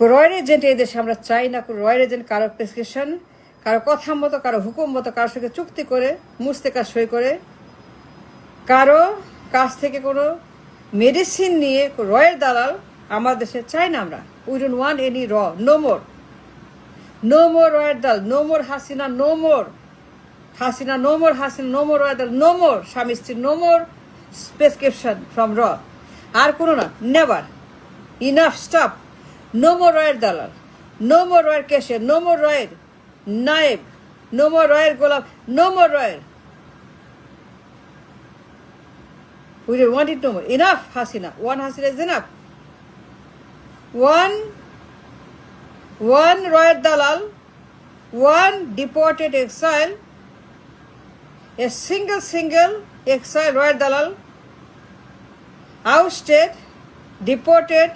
রয়ের এজেন্ট এই দেশে আমরা চাই না। রয়ের এজেন্ট কারো প্রেসক্রিপশন, কারো কথা মতো, কারো হুকুম মতো, কারোর সঙ্গে চুক্তি করে মুস্তেকা সই করে কারো কাছ থেকে কোনো মেডিসিন নিয়ে রয়ের দালাল আমার দেশে চাই না আমরা। উই ডোন্ট ওয়ান্ট এনি র, নো মোর, নো মোর রয়ের দাল, no more Hasina, no more Hasina, no more Hasina, no more রয়ের দাল, নো মোর স্বামী স্ত্রী, নো মোর প্রেসক্রিপশন ফ্রম র। আর কোনো না, never, enough, stop. No more রয়ের দালাল, নো মোর রয়ের ক্যাশিয়ার, নো মোর রয়ের নায়েব, নো মোর রয়ের গোলাম, নো মোর রয়ের। We don't want it no more. Enough, Hasina. One Hasina is enough. One royal dalal, one deported exile, a single exile royal dalal, ousted, deported,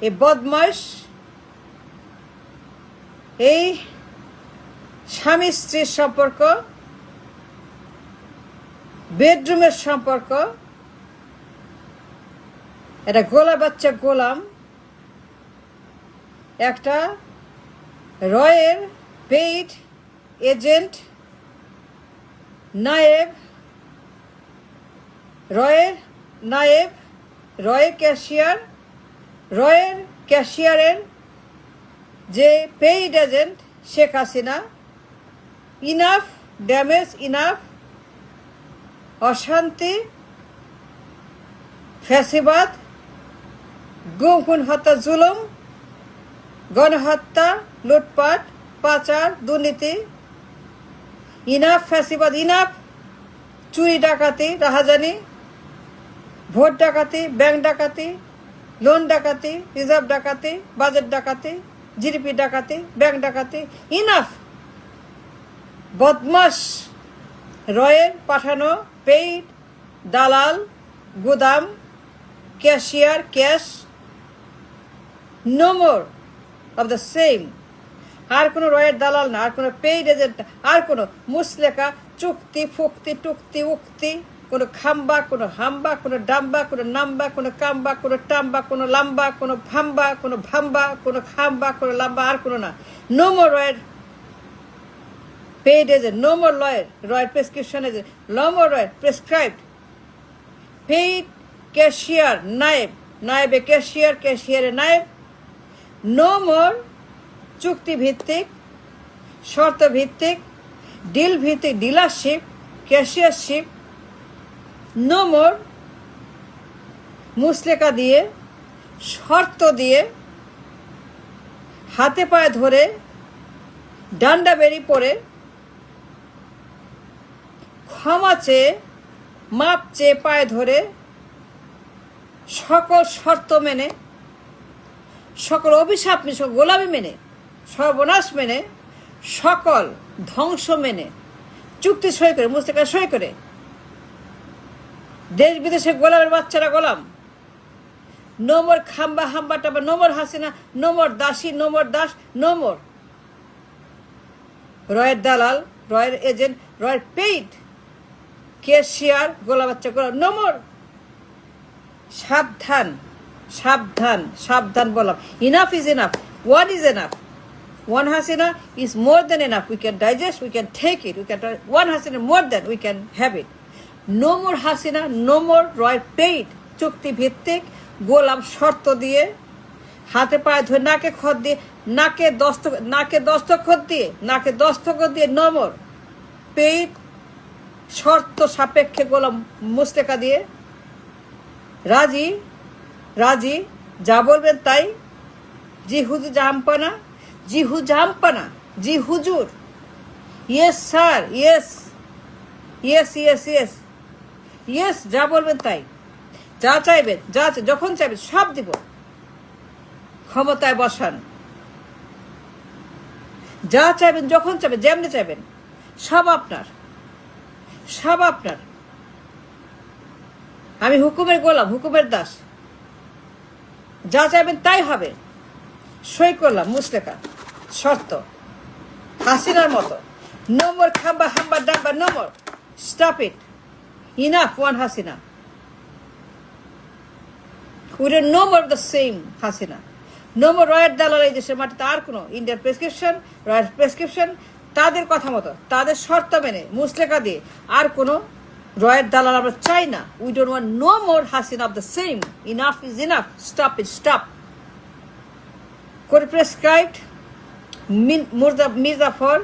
a বদমাশ, এই স্বামী স্ত্রীর সম্পর্ক, বেডরুমের সম্পর্ক, একটা গোলা বাচ্চা গোলাম, একটা রয়ের পেইড এজেন্ট, নায়েব, রয়ের নায়েব, রয়ের ক্যাশিয়ার, রয়ের ক্যাশিয়ারের যে paid agent Sheikh Hasina. Enough damage, enough অশান্তি, ফ্যাসিবাদ, গুম খুন হত্যা, জুলুম, গণহত্যা, লুটপাট, পাচার, দুর্নীতি। ইনাফ ফ্যাসিবাদ, ইনাফ চুরি ডাকাতি, রাহাজানি, ভোট ডাকাতি, ব্যাংক ডাকাতি, লোন ডাকাতি, রিজার্ভ ডাকাতি, বাজেট ডাকাতি, জিডিপি ডাকাতি, ব্যাংক ডাকাতি। ইনাফ বদমাস রয়ের পাঠানো পেইড দালাল, গুদাম, cashier, cash, no more of the same. আর কোনো রয়ের দালাল না, আর কোনো পেইড এজেন্ট না, আর কোনো মুসলেকা, চুক্তি, ফুক্তি, টুক্তি, উক্তি, কোনো খাম্বা, কোনো হাম্বা, কোনো ডাম্বা, কোনো নাম্বা, কোনো কাম্বা, কোনো টাম্বা, কোনো লাম্বা, কোনো ফাম্বা, কোনো ভাম্বা, কোনো খাম্বা, কোনো লাম্বা, আর কোনো না। নো মোর রয়ের paid agent, no more lawyer, royal prescription agent, no more lawyer, prescribed, paid cashier, naib, naib a cashier, cashier a naib, no more চুক্তি ভিত্তিক, শর্ত ভিত্তিক, ডিল ভিত্তিক, ডিলারশিপ, ক্যাশিয়ারশিপ, নো মোর মুসলেকা দিয়ে, শর্ত দিয়ে, হাতে পায়ে ধরে, ডান্ডা বেরি পরে, ক্ষমা চেয়ে, মাপ চেয়ে পায়ে ধরে, সকল শর্ত মেনে, সকল অভিশাপ মেনে, গোলামি মেনে, সর্বনাশ মেনে, সকল ধ্বংস মেনে, চুক্তি সই করে, মুসলেকা সই করে, দেশ বিদেশে গোলামের বাচ্চারা গোলাম। নো মোর খাম্বা হাম্বা টাম্বা, no more Hasina, no more দাসী, নো মোর দাস, নো মোর রয়ের দালাল, রয়ের এজেন্ট, রয়ের পেইড ক্যাশিয়ার, গোলা বাচ্চা গোলাম, নো মোর। সাবধান, সাবধান, সাবধান বললাম। Enough is enough, one is enough, one Hasina is more than enough. We can digest, we can take it, we can, one Hasina more than we can have it. No more Hasina, no more রয়ের paid চুক্তি ভিত্তিক গোলাম, শর্ত দিয়ে, হাতে পায়ে ধরে, নাকে খত দিয়ে, নাকে দস্তখত দিয়ে, নো মোর পেইড শর্ত সাপেক্ষে গোলাম মুস্তেকা দিয়ে, রাজি, রাজি, যা বলবেন তাই, জি হুজুর জাহাম্পানা, জি হু জাহাম্পানা, জি হুজুর, yes sir, yes, yes, yes, yes, yes, যা বলবেন তাই, যা চাইবেন, যা যখন চাইবেন সব দিব। ক্ষমতায় বসান, যা চাইবেন, যখন চাইবেন, যেমনি চাইবেন, সব আপনার, সব আপনার। আমি হুকুমের গোলাম, হুকুমের দাস, যা চাইবেন তাই হবে। সই করলাম মুসলেকা, শর্ত, হাসিনার মতো। নো মোর খাম্বা হাম্বা ডাম্বা, no more, stop it, enough, one Hasina. We don't know more of the same Hasina. No more রয়ের দালাল এই দেশের মাটিতে আর কোনো ইন্ডিয়ান প্রেসক্রিপশন রয়ের প্রেসক্রিপশন তাদের কথা মতো তাদের শর্ত মেনে মুসলেকা দিয়ে আর কোনো রয়ের দালাল আমরা চাই না we don't want no more Hasina of the same enough is enough stop it stop করে প্রেসক্রাইবড মির্জাফর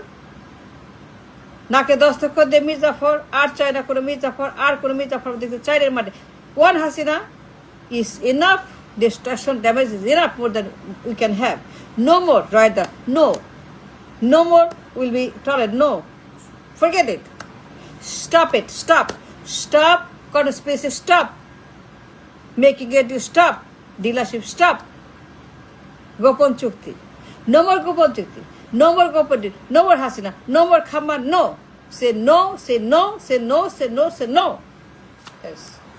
নাকে দস্তখত দিয়ে মির্জাফর আর চাই না কোনো মির্জাফর আর কোনো মির্জাফর দেখতে চাইলের মাঠে one Hasina is enough destruction damage is enough more than we can have no more right no more will be tolerant no forget it stop conspiracy stop making it you stop dealership stop গোপন চুক্তি no more গোপন চুক্তি no more গোপন no more Hasina no more Khaama no say no say no say no say no say no yes